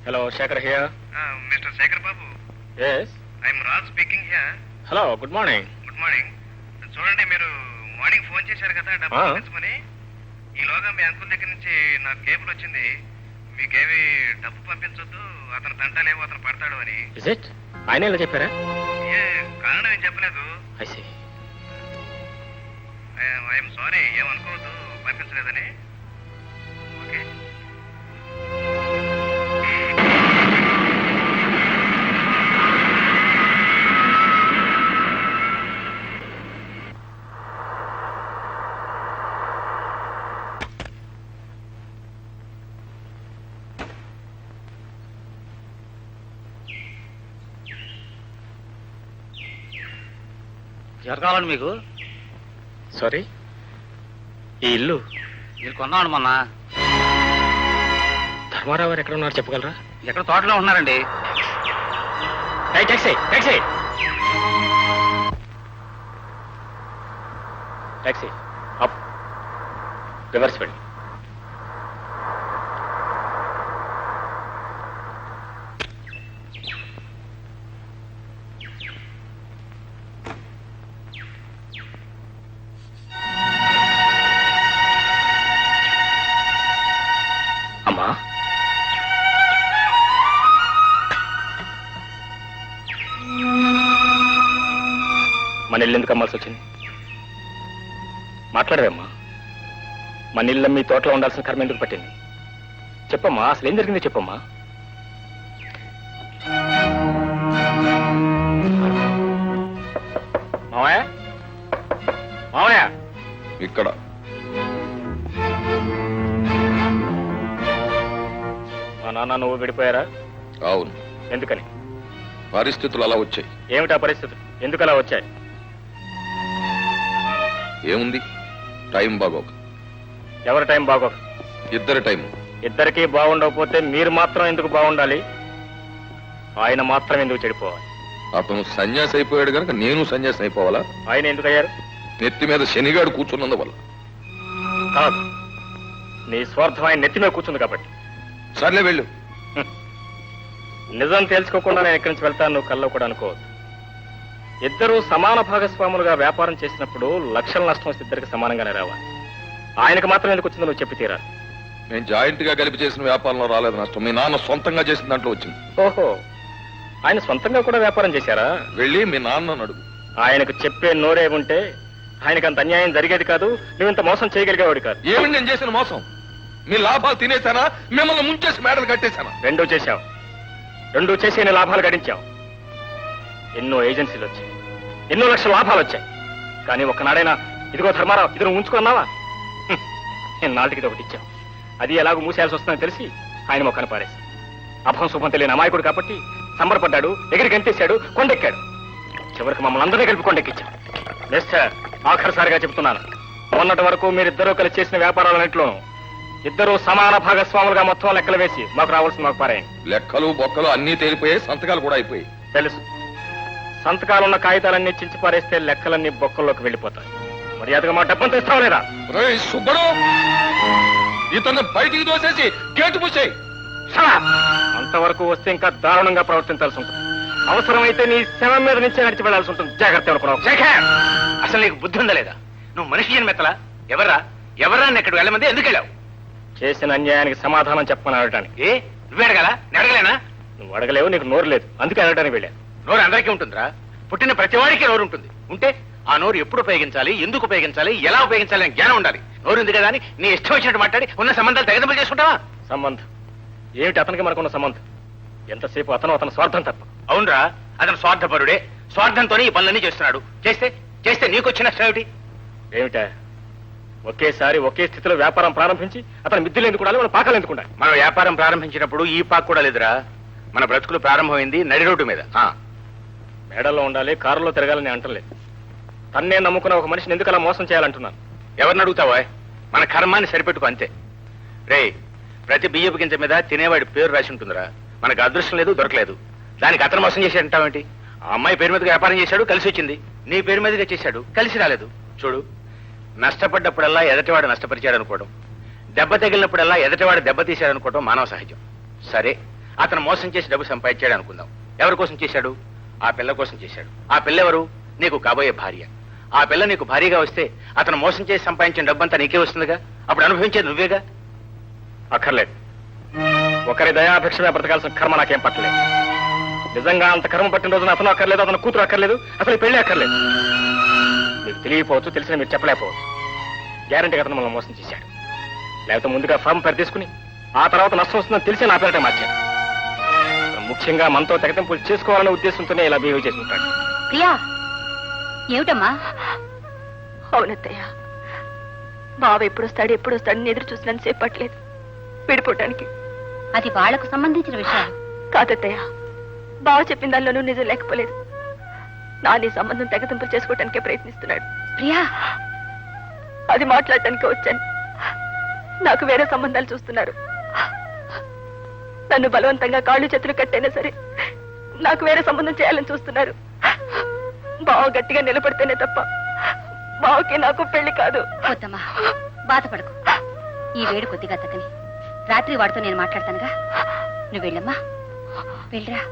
Hello, Shekhar here. Mr. Shekhar Babu. Yes. I'm Raj speaking here. Hello, good morning. Good morning. చూడండి, మీరు morning phone చేశారు కదా డబ్బు పంపించమని. ఈలోగా మీ అంకుల్ దగ్గర నుంచి నాకు కేబుల్ వచ్చింది. మీకేమి డబ్బు పంపించొద్దు, అతను తంటాలేమో అతను పడతాడు అని. Is it? ఆయన ఎలా చెప్పారా? ఏ కారణం ఏం చెప్పలేదు. I see. ఐఎమ్ సారీ, ఏమనుకోవద్దు పంపించలేదని. ఓకే. ఎవరు కావాలండి మీకు? సారీ, ఈ ఇల్లు మీరు కొన్నామండి మొన్న. ధర్మారావు గారు ఎక్కడ ఉన్నారు చెప్పగలరా? ఎక్కడ తోటలో ఉన్నారండి. Taxi taxi taxi up reverse వెళ్ళి. అమ్మా, మన ఇల్లు ఎందుకు అమ్మాల్సి వచ్చింది? మాట్లాడవేమ్మా. మన ఇల్లు మీ తోటలో ఉండాల్సిన కర్మ ఎందుకు పట్టింది? చెప్పమ్మా, అసలు ఏం జరిగింది చెప్పమ్మా. మావయ్య, మావయ్య, ఇక్కడ మా నాన్న నువ్వు విడిపోయారా? అవును, ఎందుకని? పరిస్థితులు అలా వచ్చాయి. ఏమిటా పరిస్థితులు? ఎందుకు అలా వచ్చాయి? ఏముంది, టైం బాగోక. ఎవరి టైం బాగోక? ఇద్దరి టైం. ఇద్దరికీ బాగుండకపోతే మీరు మాత్రం ఎందుకు బాగుండాలి? ఆయన మాత్రం ఎందుకు చెడిపోవాలి? అతను సన్యాసి అయిపోయాడు కనుక నేను సన్యాసి అయిపోవాలా? ఆయన ఎందుకు అయ్యారు? నెత్తి మీద శనిగాడు కూర్చున్నందువల్ల. కాదు, నీ స్వార్థం ఆయన నెత్తి మీద కూర్చుంది కాబట్టి. సర్లే వెళ్ళు. నిజం తెలుసుకోకుండా నేను ఇక్కడి నుంచి వెళ్తాను నువ్వు కల్లో కూడా అనుకోవద్దు. ఇద్దరూ సమాన భాగస్వాములుగా వ్యాపారం చేసినప్పుడు లక్షల నష్టం వస్తే ఇద్దరికి సమానంగానే రావాలి. ఆయనకు మాత్రం ఎందుకు వచ్చిందో నువ్వు చెప్పి తీరాలి. నేను జాయింట్ గా కలిపి చేసిన వ్యాపారంలో రాలేదు నష్టం. మీ నాన్న సొంతంగా చేసిన దాంట్లో వచ్చింది. ఓహో, ఆయన సొంతంగా కూడా వ్యాపారం చేశారా? వెళ్ళి మీ నాన్న అడుగు. ఆయనకు చెప్పే నోరే ఉంటే ఆయనకు అంత అన్యాయం జరిగేది కాదు, నువ్వు ఇంత మోసం చేయగలిగేవాడు కాదు. ఏమిటి నేను చేసిన మోసం? మీ లాభాలు తినేశానా, మిమ్మల్ని ముంచేసి మేడలు కట్టేశానా? రెండూ చేశావు. రెండూ చేసి ఎన్ని లాభాలు గడించావు. ఎన్నో ఏజెన్సీలు వచ్చాయి, ఎన్నో లక్షల లాభాలు వచ్చాయి. కానీ ఒక్కనాడైనా ఇదిగో ధర్మారావు ఇది నువ్వు ఉంచుకున్నావా? నాటికి ఒకటి ఇచ్చావు. అది ఎలాగో మూసేయాల్సి వస్తుందని తెలిసి ఆయన మొక్కను పారేసి అభం శుభం తెలియని అమాయకుడు కాబట్టి సంబరపడ్డాడు, ఎగిరి గంతేశాడు, కొండెక్కాడు. చివరికి మమ్మల్ని అందరినీ కలిపి కొండెక్కించాడు. మిస్టర్, ఆఖరిసారిగా చెబుతున్నాను, మొన్నటి వరకు మీరిద్దరూ కలిసి చేసిన వ్యాపారాలన్నింటిలోనూ ఇద్దరూ సమాన భాగస్వాములుగా మొత్తం లెక్కలు వేసి మాకు రావాల్సింది మాకు పారాయండి. లెక్కలు బొక్కలు అన్నీ తేలిపోయాయి, సంతకాలు కూడా అయిపోయాయి. తెలుసు, సంతకాలున్న కాగితాలన్నీ చించి పారేస్తే లెక్కలన్నీ బొక్కల్లోకి వెళ్ళిపోతాయి. మర్యాదగా మా డబ్బంతా ఇస్తావా లేదా? రేయ్ సుబ్బడు, ఇతన్ని బయటికి దోసేసి గేటు మూసేయ్. అంతవరకు వస్తే ఇంకా దారుణంగా ప్రవర్తించాల్సి ఉంటుంది. అవసరమైతే నీ శవం మీద నుంచే నడిచి వెళ్లాల్సి ఉంటుంది. జాగ్రత్త. అసలు నీకు బుద్ధి ఉందా లేదా? నువ్వు మనిషి అని మెత్తలా? ఎవరా ఎక్కడ వెళ్ళమంది? ఎందుకు వెళ్ళావు? చేసిన అన్యాయానికి సమాధానం చెప్పమని అడగటానికి. ఏ నువ్వే అడగాలా? నేను అడగలేనా? నువ్వు అడగలేవు, నీకు నోరు లేదు, అందుకే అడగడానికి వెళ్ళాను. నోరు అందరికీ ఉంటుందిరా. పుట్టిన ప్రతివాడికి నోరు ఉంటుంది. ఉంటే ఆ నోరు ఎప్పుడు ఉపయోగించాలి, ఎందుకు ఉపయోగించాలి, ఎలా ఉపయోగించాలి అని జ్ఞానం ఉండాలి. నోరు ఉంది కదా అని నీ ఇష్టం వచ్చినట్టు మాట్లాడి ఉన్న సంబంధాలు తెగదెంపులు చేసుకుంటావా? సంబంధం ఏమిటి? అతనికి మనకున్న సంబంధం ఎంతసేపు అతను స్వార్థం తప్ప. అవునరా, అతను స్వార్థపరుడే. స్వార్థంతోనే ఈ పనులన్నీ చేస్తున్నాడు. చేస్తే నీకొచ్చిన నష్టం ఏమిటి? ఏమిటా? ఒకేసారి ఒకే స్థితిలో వ్యాపారం ప్రారంభించి అతను మిద్దెలు ఎందుకు ఉండాలి, మన పాకాలు ఎందుకు ఉండాలి? మనం వ్యాపారం ప్రారంభించినప్పుడు ఈ పాక కూడా లేదురా. మన బ్రతుకులు ప్రారంభమైంది నడి రోడ్డు మీద. మేడల్లో ఉండాలి, కారులో తిరగాలని అంటలేదు. తన్నే నమ్ముకున్న ఒక మనిషిని ఎందుకు అలా మోసం చేయాలంటున్నాను? ఎవరిని అడుగుతావా? మన కర్మాన్ని సరిపెట్టుకు అంతే. రే, ప్రతి బియ్యపు గింజ మీద తినేవాడి పేరు రాసి ఉంటుందిరా. మనకు అదృష్టం లేదు, దొరకలేదు. దానికి అతను మోసం చేసి అంటావేంటి? ఆ అమ్మాయి పేరు మీదగా వ్యాపారం చేశాడు, కలిసి వచ్చింది. నీ పేరు మీదగా చేశాడు, కలిసి రాలేదు. చూడు, నష్టపడ్డప్పుడల్లా ఎదటివాడు నష్టపరిచాడు అనుకోవడం, దెబ్బ తగిలినప్పుడల్లా ఎదటివాడు దెబ్బ తీశాడు అనుకోవడం మానవ సహజం. సరే, అతను మోసం చేసి డబ్బు సంపాదించాడు అనుకుందాం. ఎవరి కోసం చేశాడు? ఆ పిల్ల కోసం చేశాడు. ఆ పిల్ల ఎవరు? నీకు కాబోయే భార్య. ఆ పిల్ల నీకు భార్యగా వస్తే అతను మోసం చేసి సంపాదించిన డబ్బంతా నీకే వస్తుందిగా. అప్పుడు అనుభవించేది నువ్వేగా. అక్కర్లేదు. ఒకరి దయాభిక్షమే బ్రతకాల్సిన కర్మ నాకేం పట్టలేదు. నిజంగా అంత కర్మ పట్టిన రోజున అతను అక్కర్లేదు, అతను కూతురు అక్కర్లేదు, అసలు ఈ పెళ్లి అక్కర్లేదు. మీకు తెలియకపోవచ్చు, తెలిసిన మీరు చెప్పలేకపోవచ్చు. గ్యారంటీగా అతను మనల్ని మోసం చేశాడు. లేకపోతే ముందుగా ఫర్మ్ పేరు తీసుకుని ఆ తర్వాత నష్టం వస్తుందని తెలిసి నా పేరటే మార్చాడు. ముఖ్యంగా మనతో తెగతింపులు చేసుకోవాలనే ఉద్దేశంతోనే ఇలా బిహేవ్ చేసుకుంటాడు. ప్రియా, ఏమిటమ్మా? అవునత్తయ్య, బావ ఎప్పుడు వస్తాడని ఎదురు చూసినంత సేపు పట్టలేదు విడిపోవటానికి. అది వాళ్లకు సంబంధించిన విషయం కాదత్తయ్య, బావ చెప్పిన దానిలోనూ నిజం లేకపోలేదు. నాని సంబంధం తెగతింపులు చేసుకోవటానికే ప్రయత్నిస్తున్నాడు. ప్రియా, అది మాట్లాడటానికే వచ్చాను. నాకు వేరే సంబంధాలు చూస్తున్నారు. నన్ను బలవంతంగా కాళ్ళు చేతులు కట్టైనా సరే నాకు వేరే సంబంధం చేయాలని చూస్తున్నారు. బావ గట్టిగా నిలబడితేనే తప్ప బావకి నాకు పెళ్లి కాదు. వద్దమ్మా, బాధపడకు. ఈ వేడి కొద్దిగా తగ్గని రాత్రి వాడితో నేను మాట్లాడతానుగా. నువ్వు వెళ్ళమ్మా, వెళ్ళరా.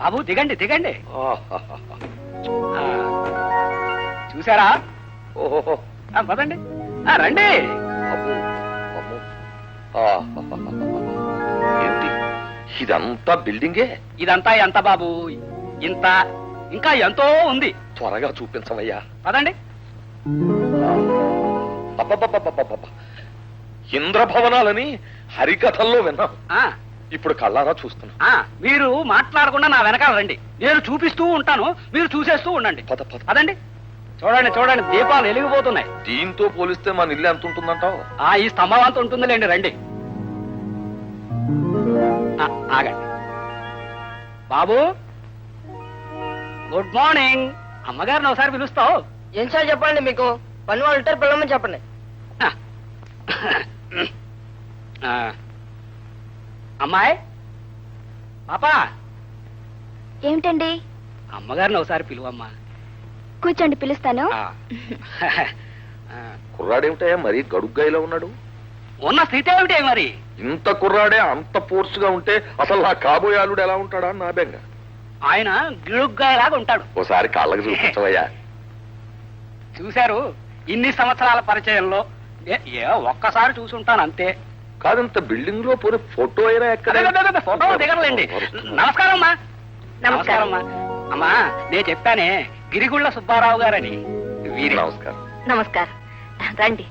బాబు దిగండి దిగండి. చూసారా? ఓహో పదండి, రండి. ఏంటి ఇదంతా బిల్డింగే? ఇదంతా ఎంత బాబు? ఇంత, ఇంకా ఎంతో ఉంది. త్వరగా చూపించవయ్యా. పదండి. అబ్బబ్బబ్బబ్బబ్బబ్బ. ఇంద్రభవనాలని హరికథల్లో విన్నాం, ఆ, ఇప్పుడు కళ్ళారా చూస్తున్నాం. ఆ, మీరు మాట్లాడకుండా నా వెనకాల రండి. నేను చూపిస్తూ ఉంటాను, మీరు చూసేస్తూ ఉండండి. పద పద. పదండి. చూడండి చూడండి, దీపాలు వెలిగిపోతున్నాయి. దీంతో పోలిస్తే మన ఇల్లు ఎంత ఉంటుందంటావు? ఈ స్తంభం అంత ఉంటుందిలేండి. రండి. ఆగండి బాబు. Good morning. అమ్మగారిని ఒకసారి పిలుస్తావు? ఏం సార్ చెప్పండి, మీకు పని వాళ్ళు ఉంటారు, పిల్లమని చెప్పండి. అమ్మాయి, పాపా, ఏమిటండి? అమ్మగారిని ఒకసారి పిలువమ్మా. కూర్చోండి, పిలుస్తాను. కుర్రాడేమిటయా మరి గడుగ్గా ఇలా ఉన్నాడు? ఉన్న స్థితి ఏమిటి మరి? ఇంత కుర్రాడే అంత ఫోర్స్ గా ఉంటే అసలు నా కాబోయే అల్లుడు ఎలా ఉంటాడా అని నా బెంగ. ఆయన గిడుగ్గాయలాగా ఉంటాడు. ఓసారి కాళ్ళకి చూపించవయ్యా. చూశారు, ఇన్ని సంవత్సరాల పరిచయంలో ఒక్కసారి చూసుంటాను అంతే. కాదంత బిల్డింగ్ లో పోనీ ఫోటో అయినా ఎక్కడ? అదే, ఫోటో దిగరలేండి. నమస్కారం అమ్మా. నమస్కారం అమ్మా. అమ్మా, నేను చెప్పానే గిరిగుళ్ళ సుబ్బారావు గారని. వీరి నమస్కారం. నమస్కారం. రండి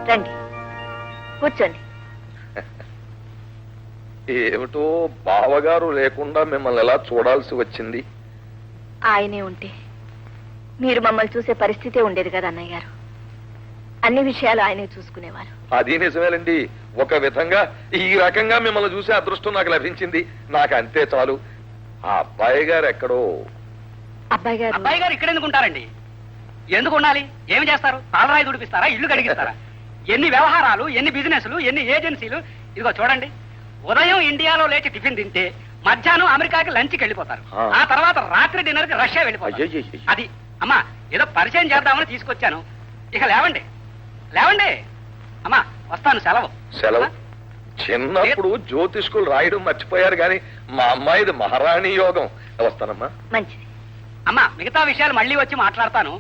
రండి, కూర్చోండి. ఏమిటో బావగారు లేకుండా మిమ్మల్ని ఎలా చూడాల్సి వచ్చింది? ఆయనే ఉంటే మీరు మమ్మల్ని చూసే పరిస్థితే ఉండేది కదా అన్నయ్య గారు. అన్ని విషయాలు ఆయనే చూసుకునేవారు. అది నిజమేనండి. ఒక విధంగా ఈ రకంగా మిమ్మల్ని చూసే అదృష్టం నాకు లభించింది. నాకు అంతే చాలు. ఆ అబ్బాయి గారు ఎక్కడో. అబ్బాయి గారు అబ్బాయి గారు ఇక్కడ ఎందుకు ఉంటారండి? ఎందుకు ఉండాలి? ఏమి చేస్తారు? తాళరాయి దుడిపిస్తారా? ఇల్లు కడిగిస్తారా? ఎన్ని వ్యవహారాలు, ఎన్ని బిజినెస్లు, ఎన్ని ఏజెన్సీలు. ఇదిగో చూడండి, ఉదయం ఇండియాలో లేచి టిఫిన్ తింటే మధ్యాహ్నం అమెరికాకి లంచ్కి వెళ్ళిపోతారు. ఆ తర్వాత రాత్రి డిన్నర్ కి రష్యా వెళ్ళిపోతారు. అయ్యయ్యయ్య. అది అమ్మా, ఏదో పరిచయం చేద్దామని తీసుకొచ్చాను. ఇక లేవండి, లేవండి. అమ్మా, వస్తాను. సెలవు. సెలవు? చిన్నప్పుడు జ్యోతిష్కులు రాయడం మర్చిపోయారు కానీ మా అమ్మాయిది మహారాణి యోగం. వస్తానమ్మా. మంచిది. అమ్మా, మిగతా విషయాలు మళ్ళీ వచ్చి మాట్లాడతాను.